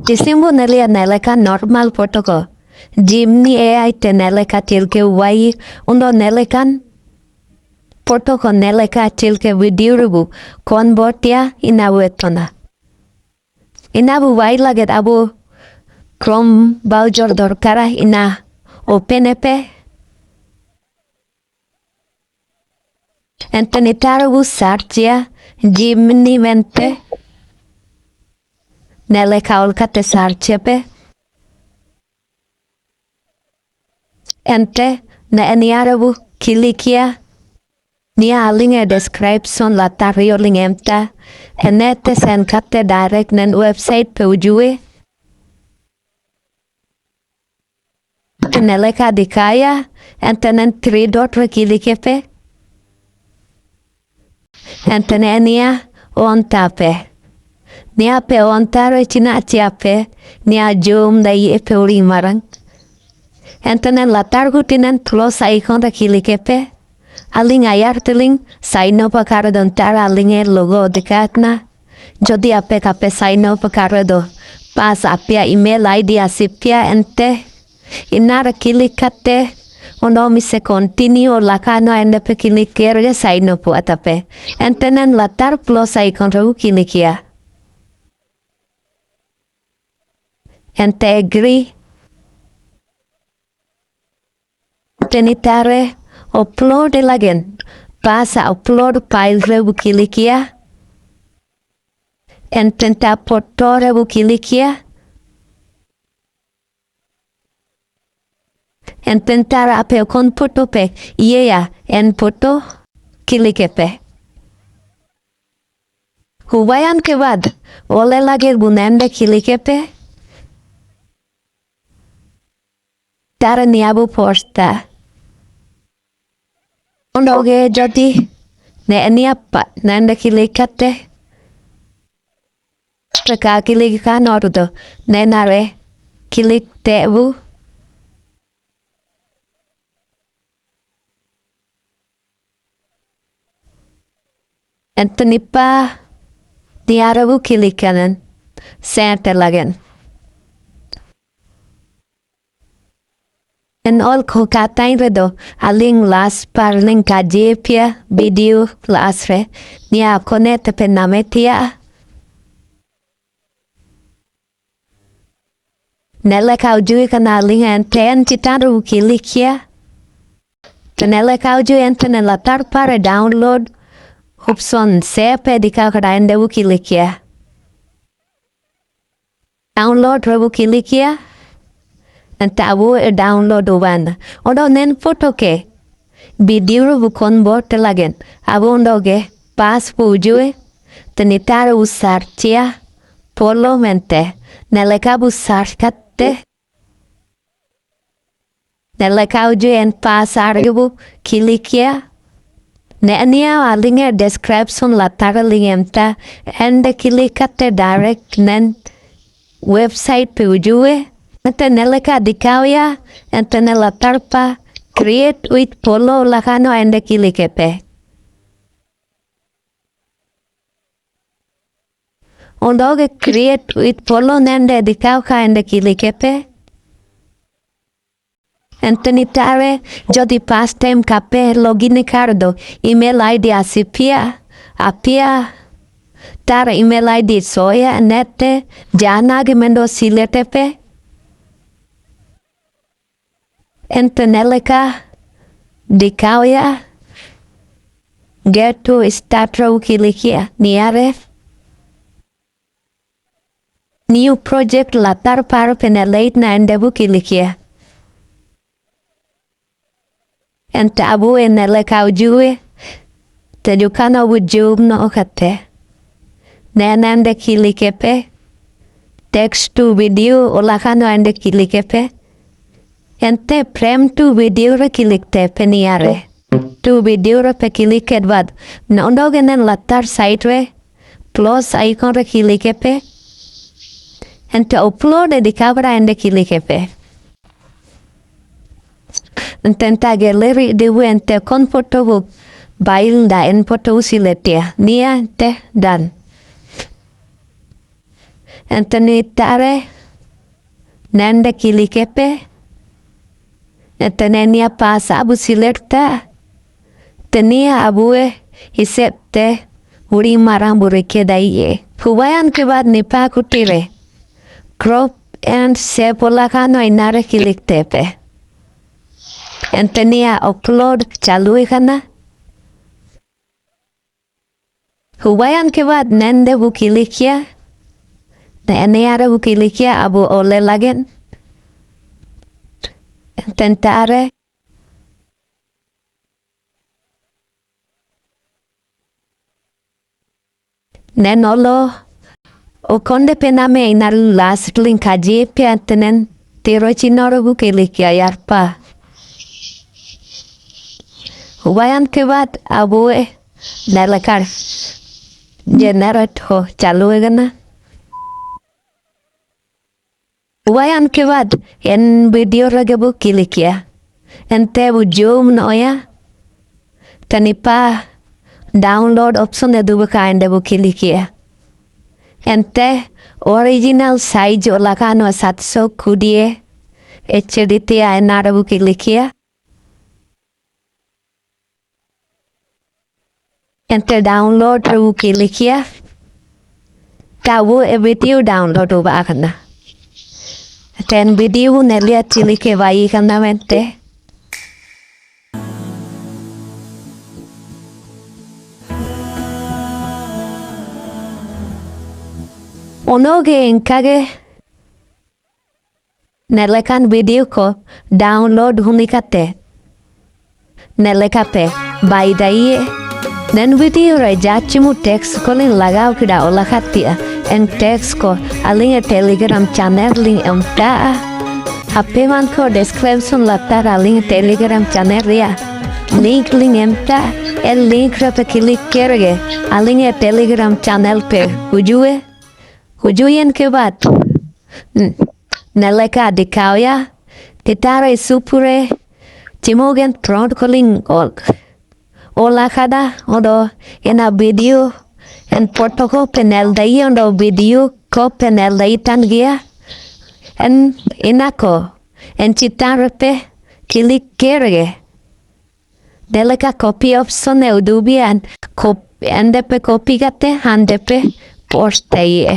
Disimbo nelia neleka normal protoko. Gemini AI te neleka tilke wai undo nelekan protoko neleka tilke vidirubu konbortia inabu etona. Inabu wai laget abu Chrome browser dorkara ina OpenAP. Entenitaru sartia Gemini vente. Nelle kaulkate sartiape. Ente ne eniarabu kilikia. Nia alinge description la tario lingemta. Enete sen kate direct nen website pe ujue. Nelle kadikaya. Ente nen 3 dot rekilikepe. Ente ne nia on tape. Nia pe ontaro china chiape, nia jom dai epe uri marang. Entanen latargu tinan plus icon da kilikepe. Aling ayarteling, saino pakara dontara alinge logo dekatna. Jodi ape kape saino pakara do. Pas apia email ID asipia ente. Inara kilikate. Ondo mise continue lakano ende pe kilikere saino po atape. Entanen latar plus icon ru kilikia. Integri tenitare upload lagen pasa upload file rebu kilikia ententa foto rebu kilikia ententara ape kon foto pe iya en foto kilikepe hubayan ke bad ole lager bunende kilikepe Tara niabu posta. Ondoge jadi ne niapa nanda kilikate. Traka kilika norudo ne nare kilik tebu. Entenipa niarabu kilikanen sente lagen. En all kokatain redo aling las parling kajepia video lasre nia konete penametia nelle kaujui kanaling enten titaru kilikia tenelle kaujui enten latar para download hupson sepe dika kadaende kilikia download rebu kilikia Entabu download uban. Odo nen foto ke. Video bukon bot lagen. Abu ondoge pas pujue. Tenitara usartia. Polo mente. Nelekabu sarkate. Nelekauju en pas argubu kilikia. Nenia alinge description la taralingemta. Ende kilikate direct nen website pujue. Enteneleka dikauya, entenela tarpa, create with polo lakano ende kilikepe. Ondoge create with polo nende dikauka ende kilikepe. Entenitare jodi past time kape login cardo email ID asipia, apia, tara email ID soya nete, janage mendo siletepe. Enteneleka dikauya get to start kilikia niare new project latar par penelate na endebu kilikia entabu eneleka ujue tejukana wujub no okate nenande kilikepe text to video olakano ende kilikepe Ente prem tu video re kilikte peniare. Tu video re pe kiliket bad. Nondogenen latar site re. Plus icon re kilikepe. Ente upload di camera ende kilikepe. Ente gallery debu ente comfortable. Bail da en foto siletia. Nia ente dan. Ente nitare. nende kilikepe, tenenia pas abu silerta, tenia abue hisepte uri marang burike daiye. Hubayan ke बाद nipa kutire, crop and sepola kano inare kiliktepe. Tenia upload chalui kana. Hubayan ke बाद nende bukilikia, neneare bukilikia abu ole lagen. Tentare nenolo o konde pename inaru last link kaji piantenen tiro chinoro bukilikia yarpa. Hubayan ke बाद abue nelekar generate ho chalui gana. Hubayan ke बाद en video rage bukilikia. Ente bu zoom noya. Tanipa download option de dubu kainde bukilikia. Ente original size olakano 700 kudie HDT ainara bukilikia. Ente download bukilikia. Tawu e video download ubakana. Ten video nelia tilike vai kana mente. Onoge enkage nelekan video ko download hunikate nelekape by daiye nen video rajachimu text kolin lagau kida olakatia en text ko alinge telegram channel link emta hape man ko description latar alinge telegram channel ria link emta el link rape click kerge alinge telegram channel pe hujuyen ke बाद neleka dikauya titare supure timogen front calling ola kada odo ena video en protocol penel dai ondo video ko penel dai tangia en inako en chitarape click kerge neleka copy option e udubian endepe copy gate handepe post daiye